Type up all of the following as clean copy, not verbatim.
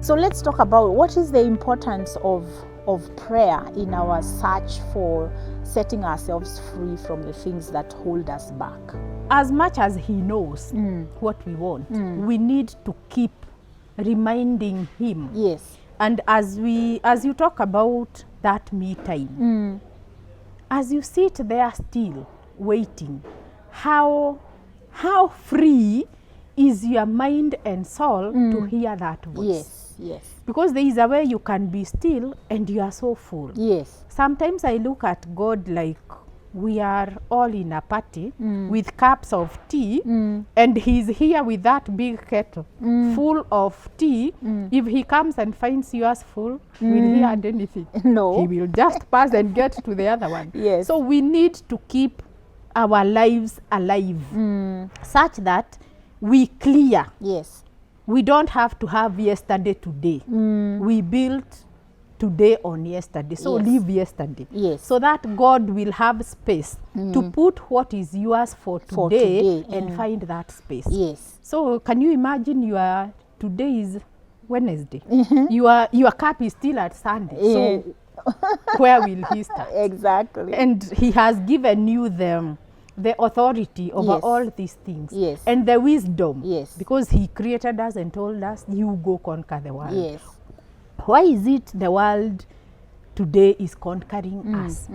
So let's talk about what is the importance of prayer in our search for setting ourselves free from the things that hold us back. As much as he knows what we want, we need to keep reminding him. Yes. And as you talk about that me time, as you sit there still waiting, how free is your mind and soul to hear that voice? Yes, yes. Because there is a way you can be still and you are so full. Yes. Sometimes I look at God like we are all in a party with cups of tea, and he's here with that big kettle full of tea. If he comes and finds yours full, will he add anything? No. He will just pass and get to the other one. Yes. So we need to keep our lives alive such that we clear. Yes. We don't have to have yesterday today. We built today on yesterday. So Yes. live yesterday. Yes. So that God will have space to put what is yours for today, today. and find that space. Yes. So can you imagine today is Wednesday. Your cup is still at Sunday. Yeah. So where will he start? Exactly. And he has given you the authority over Yes. all these things. Yes. And the wisdom. Yes. Because he created us and told us, you go conquer the world. Yes. Why is it the world today is conquering us?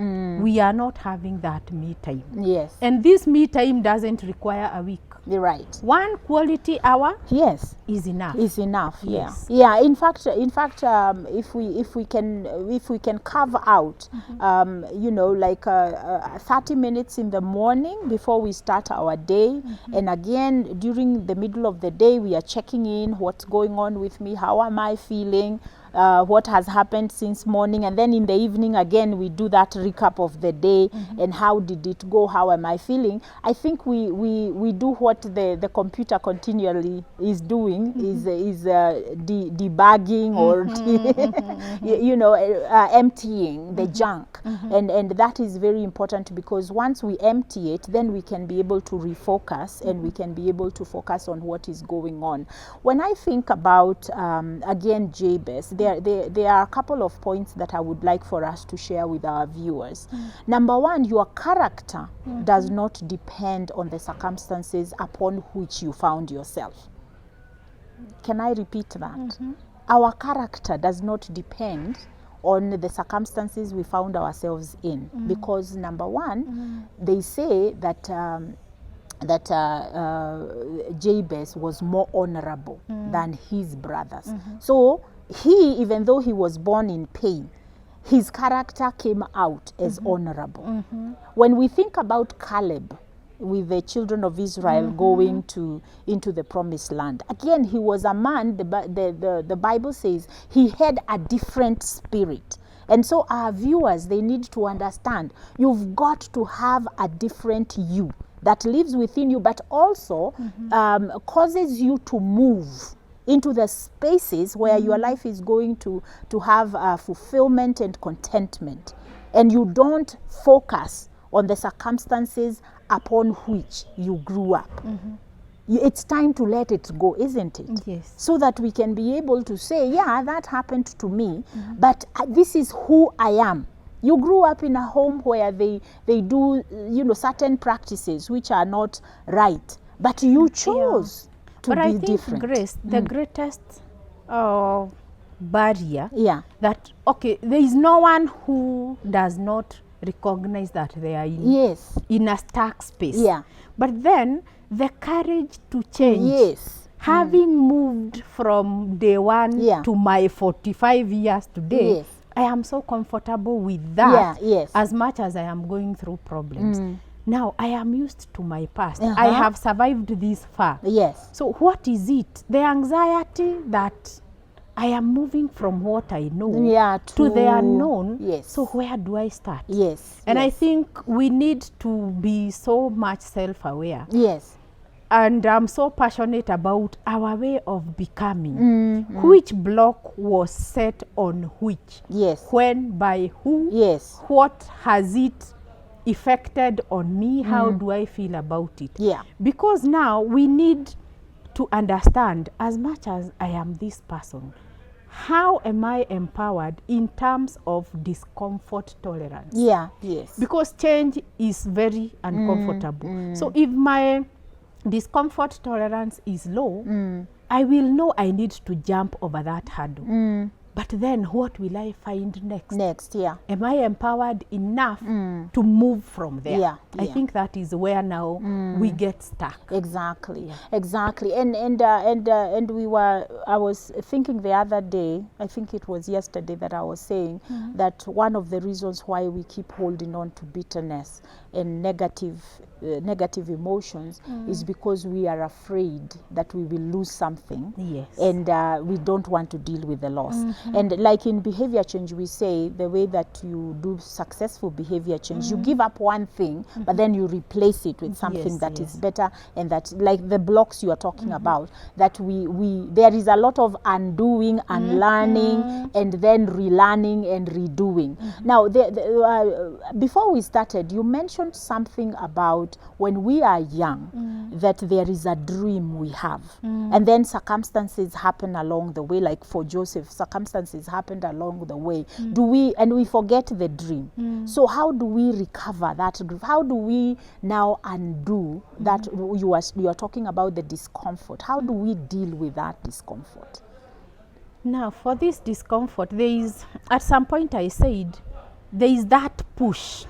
We are not having that me time. Yes. And this me time doesn't require a week. You're right. One quality hour Yes. is enough. Is enough. Yes. Yeah. In fact, if we can carve out, like 30 minutes in the morning before we start our day, and again during the middle of the day, we are checking in what's going on with me, how am I feeling, what has happened since morning, and then in the evening again we do that recap of the day and how did it go, how am I feeling. I think we do what the computer continually is doing, is debugging or emptying the junk, and that is very important, because once we empty it, then we can be able to refocus and we can be able to focus on what is going on. When I think about again Jabez, there are a couple of points that I would like for us to share with our viewers. Number one, your character does not depend on the circumstances upon which you found yourself. Can I repeat that? Our character does not depend on the circumstances we found ourselves in, because number one, they say that Jabez was more honorable than his brothers. So he, even though he was born in pain, his character came out as honorable. When we think about Caleb with the children of Israel going into the promised land, again, he was a man, the Bible says he had a different spirit. And so our viewers, they need to understand, you've got to have a different you that lives within you, but also causes you to move into the spaces where your life is going to have fulfillment and contentment. And you don't focus on the circumstances upon which you grew up. It's time to let it go, isn't it? Yes. So that we can be able to say, yeah, that happened to me, but this is who I am. You grew up in a home where they do, certain practices which are not right, but you chose to but be I think, different. Grace, the greatest barrier, that, there is no one who does not recognize that they are in a stuck space. But then the courage to change, having moved from day one to my 45 years today, I am so comfortable with that, as much as I am going through problems. Now, I am used to my past. I have survived this far. So what is it? The anxiety that I am moving from what I know to the unknown. So where do I start? And I think we need to be so much self-aware. And I'm so passionate about our way of becoming. Which block was set on which? When, by who? What has it affected on me? How do I feel about it? Because now we need to understand, as much as I am this person, how am I empowered in terms of discomfort tolerance? Yeah, yes. Because change is very uncomfortable. So if my discomfort tolerance is low, I will know I need to jump over that hurdle. But then what will I find next? Next, yeah. Am I empowered enough to move from there? Yeah, I think that is where now we get stuck. Exactly, exactly. And I was thinking the other day, I think it was yesterday, that I was saying that one of the reasons why we keep holding on to bitterness and negative emotions is because we are afraid that we will lose something. Yes. And we don't want to deal with the loss. And like in behavior change, we say the way that you do successful behavior change, you give up one thing, but then you replace it with something that is better, and that, like the blocks you are talking about, that there is a lot of undoing, unlearning, and then relearning and redoing. Now, before we started, you mentioned something about when we are young, that there is a dream we have, and then circumstances happen along the way. Like for Joseph, circumstances happened along the way. We forget the dream. So how do we recover that dream? How do we now undo that? You are talking about the discomfort. How do we deal with that discomfort? Now, for this discomfort, there is, at some point I said, there is that push.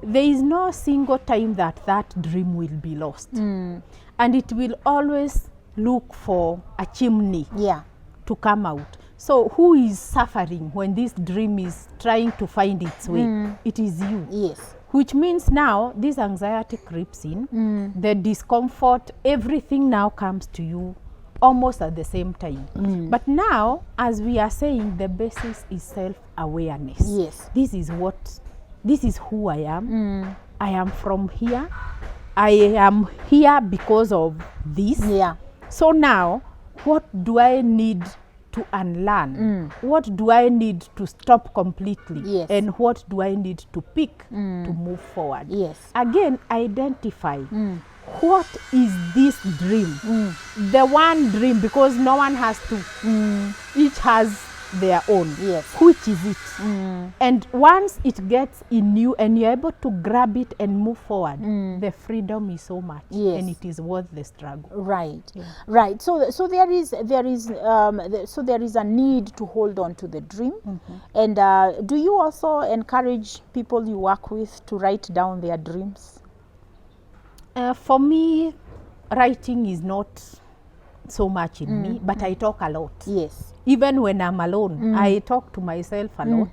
There is no single time that dream will be lost. And it will always look for a chimney to come out. So who is suffering when this dream is trying to find its way? It is you. Yes. Which means now this anxiety creeps in, the discomfort, everything now comes to you almost at the same time. But now, as we are saying, the basis is self-awareness. Yes. This is who I am. I am from here. I am here because of this. Yeah. So now, what do I need to unlearn? What do I need to stop completely? Yes. And what do I need to pick to move forward? Yes. Again, identify what is this dream? The one dream, because no one has to. Each has their own. Yes. Which is it? And once it gets in you and you're able to grab it and move forward, the freedom is so much. Yes. And it is worth the struggle. Right. Yeah. Right. So there is a need to hold on to the dream. And do you also encourage people you work with to write down their dreams? For me, writing is not so much in me, but I talk a lot. Yes. Even when I'm alone, I talk to myself a lot.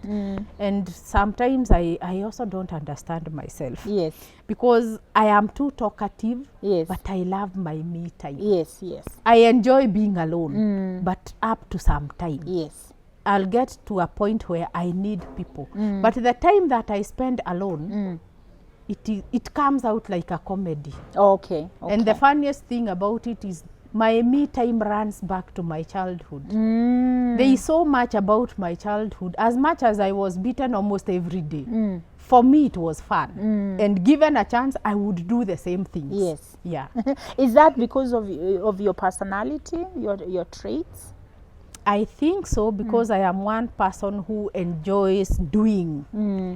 And sometimes I also don't understand myself. Yes. Because I am too talkative, yes, but I love my me time. Yes, yes. I enjoy being alone, but up to some time. Yes. I'll get to a point where I need people. But the time that I spend alone, it comes out like a comedy. Okay. And the funniest thing about it is my me time runs back to my childhood. There is so much about my childhood. As much as I was beaten almost every day, for me it was fun. And given a chance, I would do the same things. Yes. Yeah. Is that because of your personality, your traits? I think so, because I am one person who enjoys doing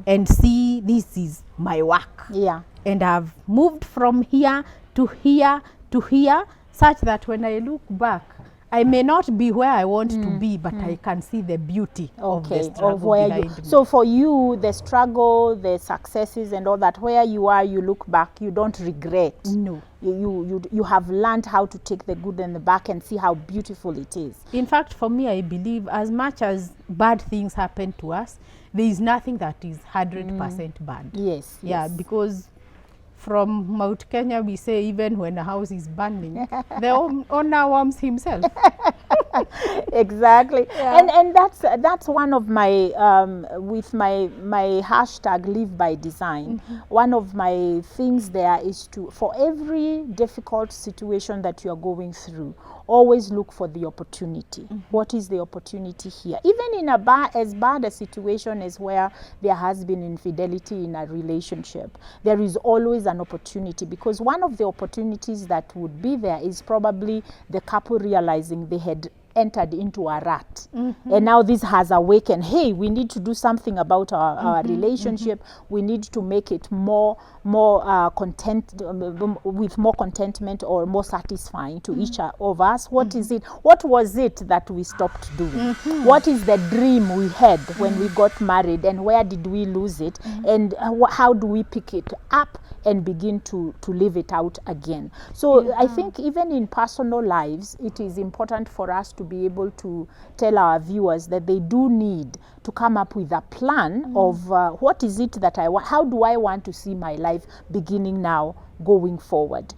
and see this is my work. Yeah. And I've moved from here to here to here, such that when I look back, I may not be where I want to be, but I can see the beauty of the struggle behind me. So for you, the struggle, the successes and all that, where you are, you look back, you don't regret. No. You have learned how to take the good and the bad and see how beautiful it is. In fact, for me, I believe as much as bad things happen to us, there is nothing that is 100% bad. Yes. Yeah, yes. because from Mount Kenya, we say even when a house is burning, the owner warms himself. Exactly. Yeah. And that's one of my with my hashtag Live by Design. One of my things there is for every difficult situation that you are going through, always look for the opportunity. What is the opportunity here? Even in as bad a situation as where there has been infidelity in a relationship, there is always an opportunity, because one of the opportunities that would be there is probably the couple realizing they had entered into a rut. And now this has awakened, hey, we need to do something about our relationship. We need to make it more content, with more contentment or more satisfying to each of us. What is it? What was it that we stopped doing? What is the dream we had when we got married, and where did we lose it? And how do we pick it up and begin to live it out again? So I think even in personal lives, it is important for us to be able to tell our viewers that they do need to come up with a plan of what is it that I want, how do I want to see my life beginning now, going forward.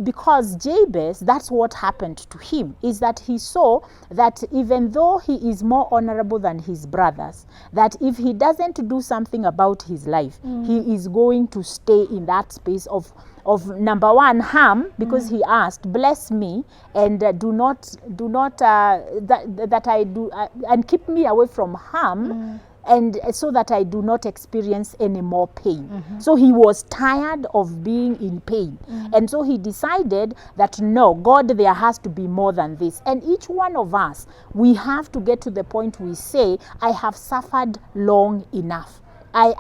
Because Jabez, that's what happened to him, is that he saw that even though he is more honorable than his brothers, that if he doesn't do something about his life, he is going to stay in that space of number one, harm, because he asked, bless me and do not that I do and keep me away from harm, and so that I do not experience any more pain. So he was tired of being in pain. And so he decided that no, God, there has to be more than this. And each one of us, we have to get to the point we say, I have suffered long enough. I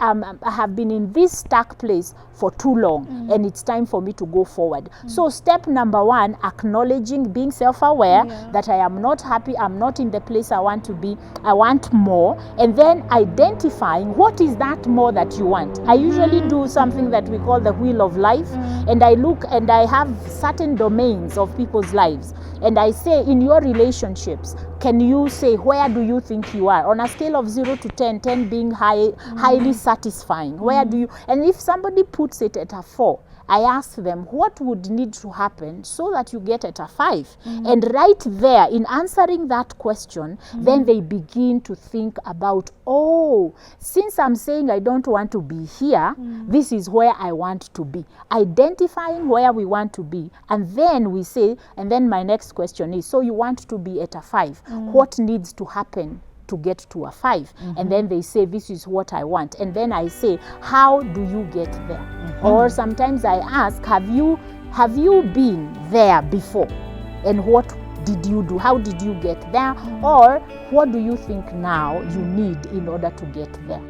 have been in this stuck place for too long, and it's time for me to go forward. So step number one, acknowledging, being self-aware that I am not happy, I'm not in the place I want to be, I want more, and then identifying what is that more that you want. I usually do something that we call the wheel of life, and I look and I have certain domains of people's lives, and I say, in your relationships, can you say, where do you think you are? On a scale of 0 to 10, 10 being highly satisfying, where do you, and if somebody puts it at a 4, I ask them, what would need to happen so that you get at a 5? And right there, in answering that question, then they begin to think about, oh, since I'm saying I don't want to be here, this is where I want to be. Identifying where we want to be. And then we say, and then my next question is, so you want to be at a 5. What needs to happen to get to a 5? And then they say, this is what I want. And then I say, how do you get there? Or sometimes I ask, have you been there before? And what did you do? How did you get there? Or what do you think now you need in order to get there?